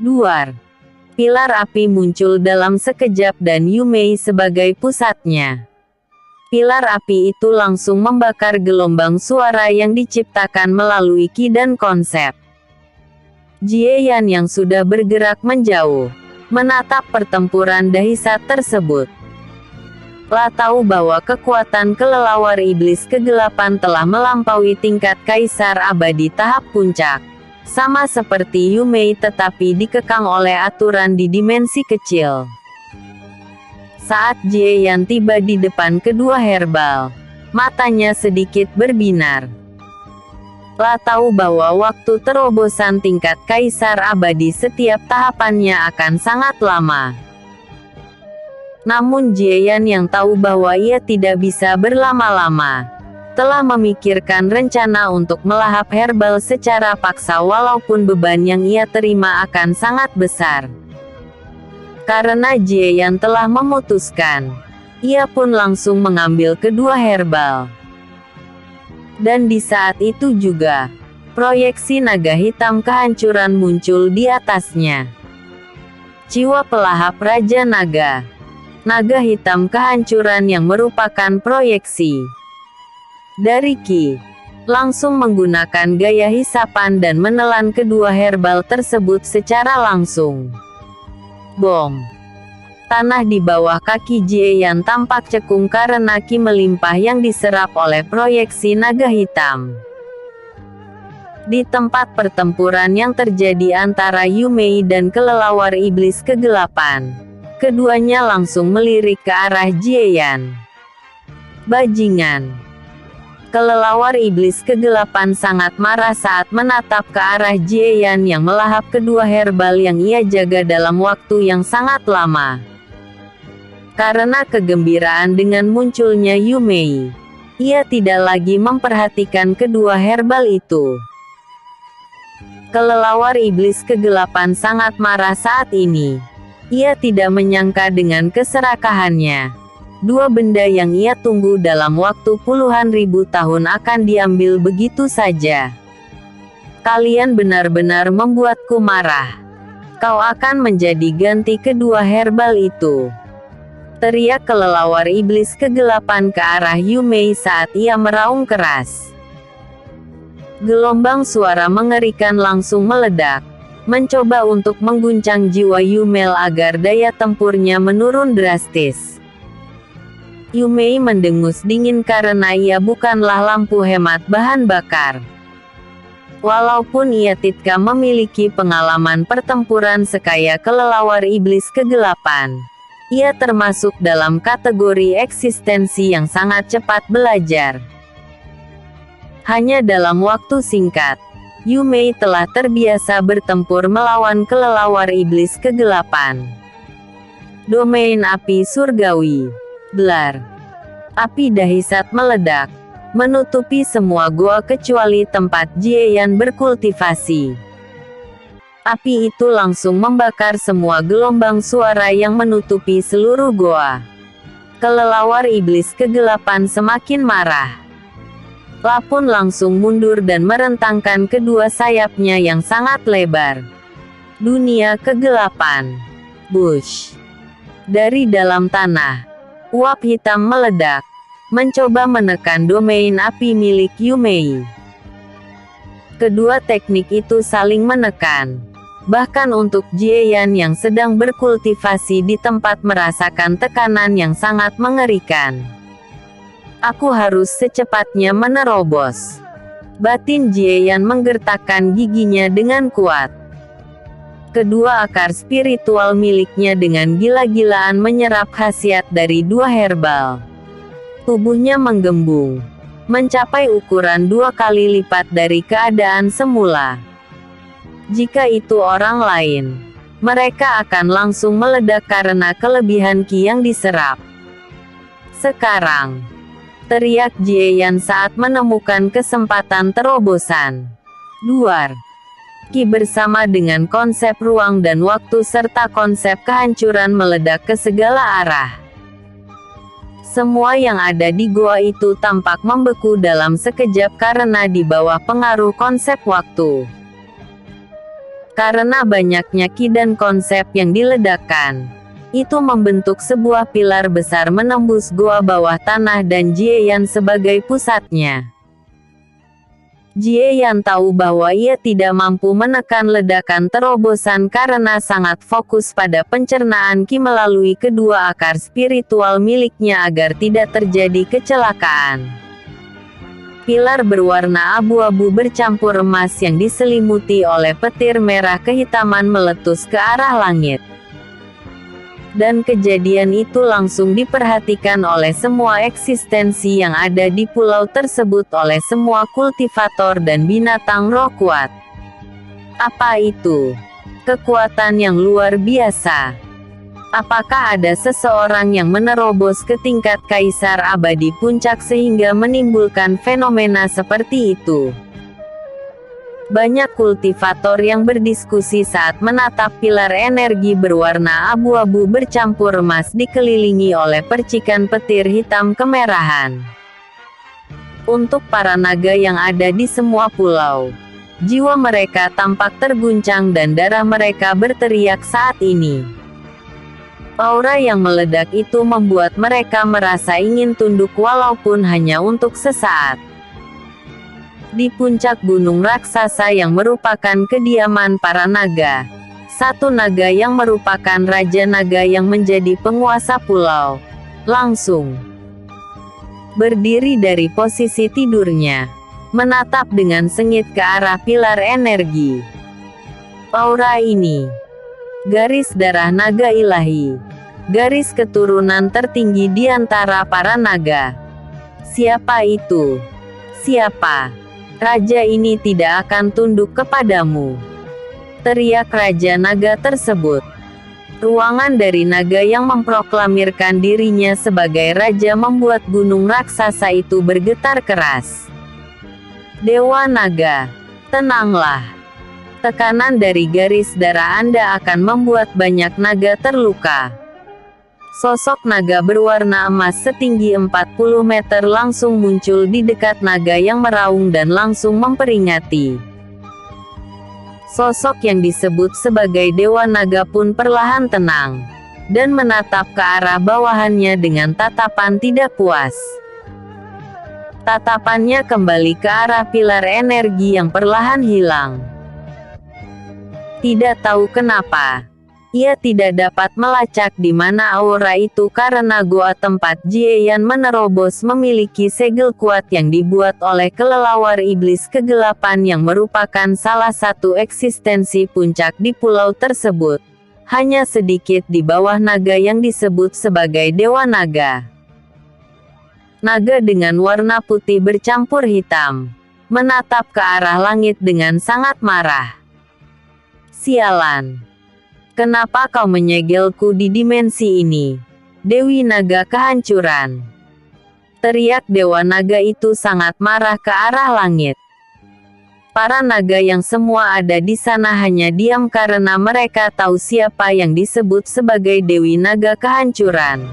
Duar. Pilar api muncul dalam sekejap dan Yumei sebagai pusatnya. Pilar api itu langsung membakar gelombang suara yang diciptakan melalui ki dan konsep. Jieyan yang sudah bergerak menjauh, menatap pertempuran dahsyat tersebut. Lah tahu bahwa kekuatan kelelawar iblis kegelapan telah melampaui tingkat kaisar abadi tahap puncak. Sama seperti Yumei tetapi dikekang oleh aturan di dimensi kecil. Saat Jieyan tiba di depan kedua herbal, matanya sedikit berbinar. Lah tahu bahwa waktu terobosan tingkat kaisar abadi setiap tahapannya akan sangat lama. Namun Jieyan yang tahu bahwa ia tidak bisa berlama-lama, telah memikirkan rencana untuk melahap herbal secara paksa walaupun beban yang ia terima akan sangat besar. Karena Jieyan telah memutuskan, ia pun langsung mengambil kedua herbal. Dan di saat itu juga, proyeksi naga hitam kehancuran muncul di atasnya. Jiwa pelahap Raja Naga. Naga hitam kehancuran yang merupakan proyeksi dari Ki, langsung menggunakan gaya hisapan dan menelan kedua herbal tersebut secara langsung. Bom! Tanah di bawah kaki Jieyan tampak cekung karena ki melimpah yang diserap oleh proyeksi naga hitam. Di tempat pertempuran yang terjadi antara Yumei dan kelelawar iblis kegelapan, keduanya langsung melirik ke arah Jieyan. Bajingan! Kelelawar iblis kegelapan sangat marah saat menatap ke arah Jieyan yang melahap kedua herbal yang ia jaga dalam waktu yang sangat lama. Karena kegembiraan dengan munculnya Yumei, ia tidak lagi memperhatikan kedua herbal itu. Kelelawar iblis kegelapan sangat marah saat ini. Ia tidak menyangka dengan keserakahannya. Dua benda yang ia tunggu dalam waktu puluhan ribu tahun akan diambil begitu saja. Kalian benar-benar membuatku marah. Kau akan menjadi ganti kedua herbal itu. Teriak kelelawar iblis kegelapan ke arah Yumei saat ia meraung keras. Gelombang suara mengerikan langsung meledak, mencoba untuk mengguncang jiwa Yumei agar daya tempurnya menurun drastis. Yumei mendengus dingin karena ia bukanlah lampu hemat bahan bakar. Walaupun ia tidak memiliki pengalaman pertempuran sekaya kelelawar iblis kegelapan, ia termasuk dalam kategori eksistensi yang sangat cepat belajar. Hanya dalam waktu singkat, Yumei telah terbiasa bertempur melawan kelelawar iblis kegelapan. Domain api surgawi. Blar. Api dahsyat meledak, menutupi semua goa kecuali tempat Jieyan berkultivasi. Api itu langsung membakar semua gelombang suara yang menutupi seluruh goa. Kelelawar iblis kegelapan semakin marah. Lapun langsung mundur dan merentangkan kedua sayapnya yang sangat lebar. Dunia kegelapan. Bush. Dari dalam tanah, uap hitam meledak, mencoba menekan domain api milik Yumei. Kedua teknik itu saling menekan. Bahkan untuk Jieyan yang sedang berkultivasi di tempat merasakan tekanan yang sangat mengerikan. Aku harus secepatnya menerobos. Batin Jieyan menggertakkan giginya dengan kuat. Kedua akar spiritual miliknya dengan gila-gilaan menyerap khasiat dari dua herbal. Tubuhnya menggembung, mencapai ukuran 2 kali lipat dari keadaan semula. Jika itu orang lain, mereka akan langsung meledak karena kelebihan ki yang diserap. Sekarang, teriak Jieyan saat menemukan kesempatan terobosan. Duar ki bersama dengan konsep ruang dan waktu serta konsep kehancuran meledak ke segala arah. Semua yang ada di goa itu tampak membeku dalam sekejap karena di bawah pengaruh konsep waktu. Karena banyaknya ki dan konsep yang diledakkan, itu membentuk sebuah pilar besar menembus goa bawah tanah dan Jieyan sebagai pusatnya. Jieyan tahu bahwa ia tidak mampu menekan ledakan terobosan karena sangat fokus pada pencernaan ki melalui kedua akar spiritual miliknya agar tidak terjadi kecelakaan. Pilar berwarna abu-abu bercampur emas yang diselimuti oleh petir merah kehitaman meletus ke arah langit. Dan kejadian itu langsung diperhatikan oleh semua eksistensi yang ada di pulau tersebut oleh semua kultivator dan binatang roh kuat. Apa itu? Kekuatan yang luar biasa. Apakah ada seseorang yang menerobos ke tingkat kaisar abadi puncak sehingga menimbulkan fenomena seperti itu? Banyak kultivator yang berdiskusi saat menatap pilar energi berwarna abu-abu bercampur emas dikelilingi oleh percikan petir hitam kemerahan. Untuk para naga yang ada di semua pulau, jiwa mereka tampak terguncang dan darah mereka berteriak saat ini. Aura yang meledak itu membuat mereka merasa ingin tunduk walaupun hanya untuk sesaat. Di puncak gunung raksasa yang merupakan kediaman para naga, satu naga yang merupakan raja naga yang menjadi penguasa pulau, langsung berdiri dari posisi tidurnya, menatap dengan sengit ke arah pilar energi. Aura ini, garis darah naga ilahi, garis keturunan tertinggi di antara para naga. Siapa itu? Siapa? Raja ini tidak akan tunduk kepadamu. Teriak Raja Naga tersebut. Ruangan dari naga yang memproklamirkan dirinya sebagai raja membuat gunung raksasa itu bergetar keras. Dewa Naga, tenanglah. Tekanan dari garis darah Anda akan membuat banyak naga terluka. Sosok naga berwarna emas setinggi 40 meter langsung muncul di dekat naga yang meraung dan langsung memperingati. Sosok yang disebut sebagai Dewa Naga pun perlahan tenang, dan menatap ke arah bawahannya dengan tatapan tidak puas. Tatapannya kembali ke arah pilar energi yang perlahan hilang. Tidak tahu kenapa, ia tidak dapat melacak di mana aura itu karena goa tempat Jieyan menerobos memiliki segel kuat yang dibuat oleh kelelawar iblis kegelapan yang merupakan salah satu eksistensi puncak di pulau tersebut, hanya sedikit di bawah naga yang disebut sebagai Dewa Naga. Naga dengan warna putih bercampur hitam, menatap ke arah langit dengan sangat marah. Sialan! Kenapa kau menyegelku di dimensi ini? Dewi Naga kehancuran. Teriak Dewa Naga itu sangat marah ke arah langit. Para naga yang semua ada di sana hanya diam karena mereka tahu siapa yang disebut sebagai Dewi Naga kehancuran.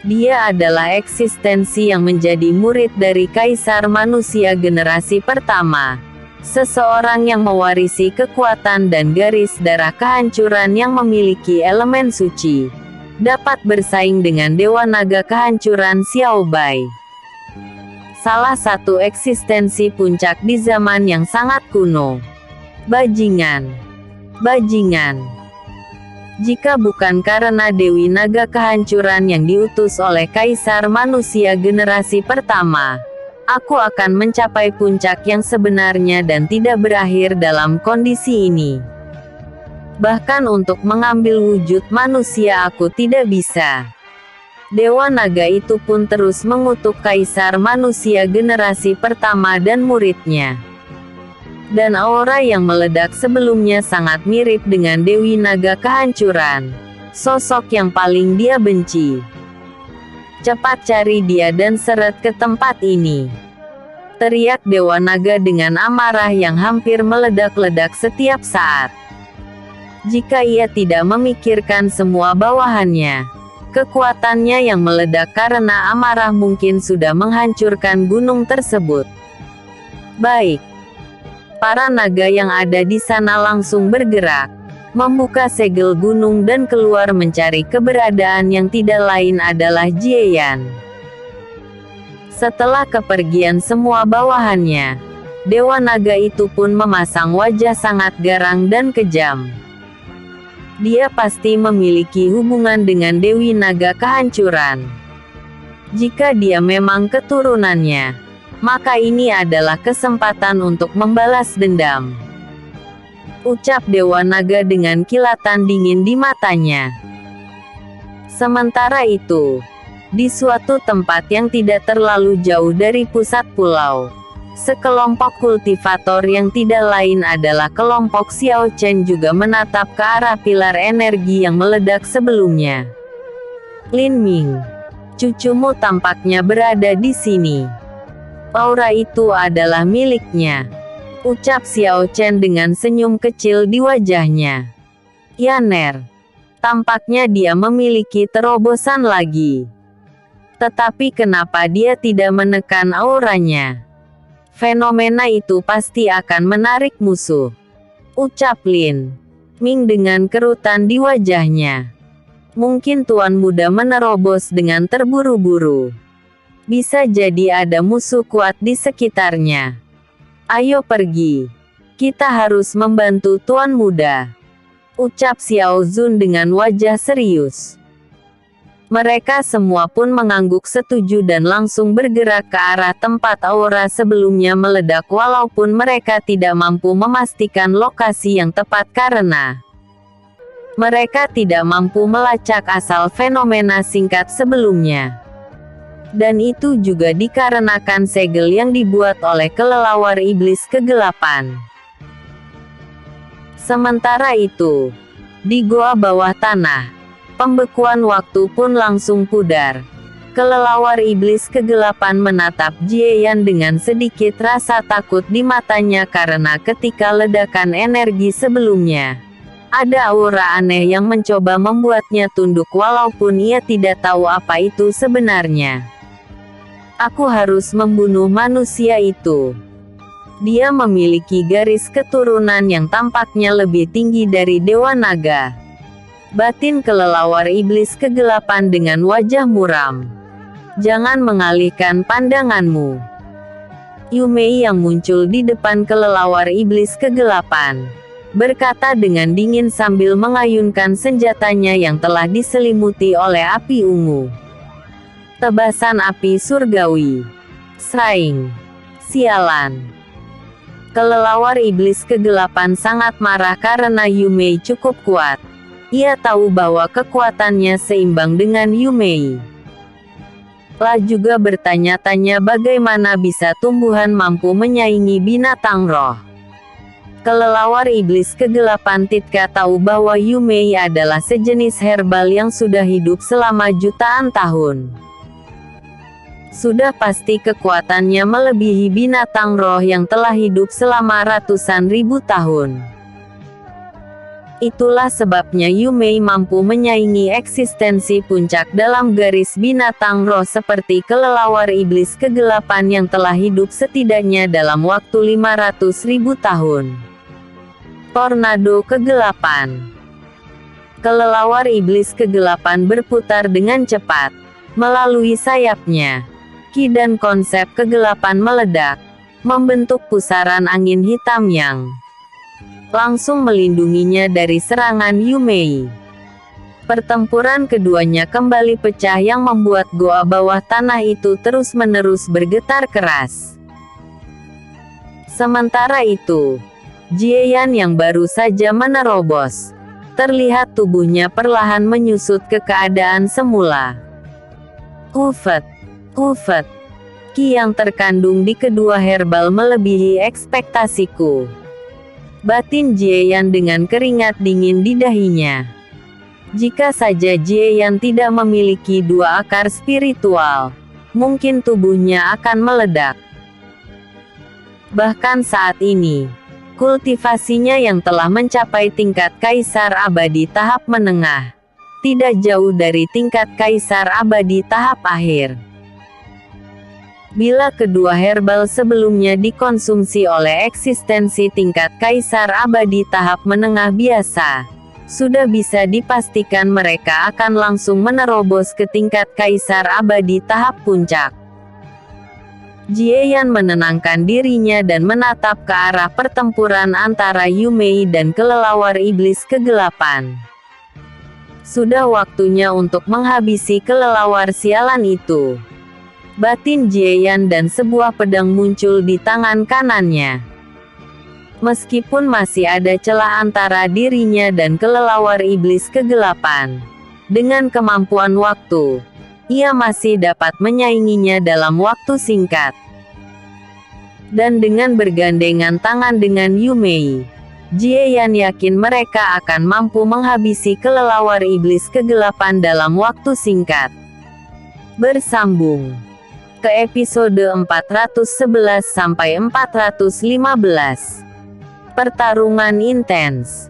Dia adalah eksistensi yang menjadi murid dari Kaisar Manusia generasi pertama. Seseorang yang mewarisi kekuatan dan garis darah kehancuran yang memiliki elemen suci, dapat bersaing dengan Dewa Naga kehancuran Xiao Bai. Salah satu eksistensi puncak di zaman yang sangat kuno. Bajingan. Bajingan. Jika bukan karena Dewi Naga kehancuran yang diutus oleh Kaisar Manusia generasi pertama, aku akan mencapai puncak yang sebenarnya dan tidak berakhir dalam kondisi ini. Bahkan untuk mengambil wujud manusia aku tidak bisa. Dewa Naga itu pun terus mengutuk Kaisar Manusia generasi pertama dan muridnya. Dan aura yang meledak sebelumnya sangat mirip dengan Dewi Naga Kehancuran, sosok yang paling dia benci. "Cepat cari dia dan seret ke tempat ini!" teriak Dewa Naga dengan amarah yang hampir meledak-ledak setiap saat. Jika ia tidak memikirkan semua bawahannya, kekuatannya yang meledak karena amarah mungkin sudah menghancurkan gunung tersebut. Baik. Para naga yang ada di sana langsung bergerak, membuka segel gunung dan keluar mencari keberadaan yang tidak lain adalah Jieyan. Setelah kepergian semua bawahannya, Dewa Naga itu pun memasang wajah sangat garang dan kejam. Dia pasti memiliki hubungan dengan Dewi Naga Kehancuran. Jika dia memang keturunannya, maka ini adalah kesempatan untuk membalas dendam. Ucap Dewa Naga dengan kilatan dingin di matanya. Sementara itu, di suatu tempat yang tidak terlalu jauh dari pusat pulau, sekelompok kultivator yang tidak lain adalah kelompok Xiao Chen juga menatap ke arah pilar energi yang meledak sebelumnya. "Lin Ming, cucumu tampaknya berada di sini. Aura itu adalah miliknya," ucap Xiao Chen dengan senyum kecil di wajahnya. "Yaner, tampaknya dia memiliki terobosan lagi. Tetapi kenapa dia tidak menekan auranya? Fenomena itu pasti akan menarik musuh," ucap Lin Ming dengan kerutan di wajahnya. "Mungkin Tuan Muda menerobos dengan terburu-buru. Bisa jadi ada musuh kuat di sekitarnya. Ayo pergi. Kita harus membantu Tuan Muda," ucap Xiao Zun dengan wajah serius. Mereka semua pun mengangguk setuju dan langsung bergerak ke arah tempat aura sebelumnya meledak walaupun mereka tidak mampu memastikan lokasi yang tepat karena mereka tidak mampu melacak asal fenomena singkat sebelumnya. Dan itu juga dikarenakan segel yang dibuat oleh kelelawar iblis kegelapan. Sementara itu, di goa bawah tanah, pembekuan waktu pun langsung pudar. Kelelawar iblis kegelapan menatap Jieyan dengan sedikit rasa takut di matanya karena ketika ledakan energi sebelumnya, ada aura aneh yang mencoba membuatnya tunduk walaupun ia tidak tahu apa itu sebenarnya. "Aku harus membunuh manusia itu. Dia memiliki garis keturunan yang tampaknya lebih tinggi dari Dewa Naga," batin kelelawar iblis kegelapan dengan wajah muram. "Jangan mengalihkan pandanganmu." Yumei yang muncul di depan kelelawar iblis kegelapan, berkata dengan dingin sambil mengayunkan senjatanya yang telah diselimuti oleh api ungu. Tebasan api surgawi. Sraing. Sialan. Kelelawar iblis kegelapan sangat marah karena Yumei cukup kuat. Ia tahu bahwa kekuatannya seimbang dengan Yumei. La juga bertanya-tanya bagaimana bisa tumbuhan mampu menyaingi binatang roh. Kelelawar iblis kegelapan tidak tahu bahwa Yumei adalah sejenis herbal yang sudah hidup selama jutaan tahun. Sudah pasti kekuatannya melebihi binatang roh yang telah hidup selama ratusan ribu tahun. Itulah sebabnya Yumei mampu menyaingi eksistensi puncak dalam garis binatang roh seperti kelelawar iblis kegelapan yang telah hidup setidaknya dalam waktu 500.000 tahun. Tornado kegelapan. Kelelawar iblis kegelapan berputar dengan cepat melalui sayapnya. Ki dan konsep kegelapan meledak, membentuk pusaran angin hitam yang langsung melindunginya dari serangan Yumei. Pertempuran keduanya kembali pecah yang membuat goa bawah tanah itu terus-menerus bergetar keras. Sementara itu, Jieyan yang baru saja menerobos, terlihat tubuhnya perlahan menyusut ke keadaan semula. Hufet. Ki yang terkandung di kedua herbal melebihi ekspektasiku. Batin Jieyan dengan keringat dingin di dahinya. Jika saja Jieyan tidak memiliki dua akar spiritual, mungkin tubuhnya akan meledak. Bahkan saat ini, kultivasinya yang telah mencapai tingkat Kaisar Abadi tahap menengah, tidak jauh dari tingkat Kaisar Abadi tahap akhir. Bila kedua herbal sebelumnya dikonsumsi oleh eksistensi tingkat Kaisar Abadi tahap menengah biasa, sudah bisa dipastikan mereka akan langsung menerobos ke tingkat Kaisar Abadi tahap puncak. Jieyan menenangkan dirinya dan menatap ke arah pertempuran antara Yumei dan kelelawar iblis kegelapan. Sudah waktunya untuk menghabisi kelelawar sialan itu. Batin Jieyan dan sebuah pedang muncul di tangan kanannya. Meskipun masih ada celah antara dirinya dan kelelawar iblis kegelapan, dengan kemampuan waktu, ia masih dapat menyainginya dalam waktu singkat. Dan dengan bergandengan tangan dengan Yumei, Jieyan yakin mereka akan mampu menghabisi kelelawar iblis kegelapan dalam waktu singkat. Bersambung ke episode 411-415. Pertarungan intens.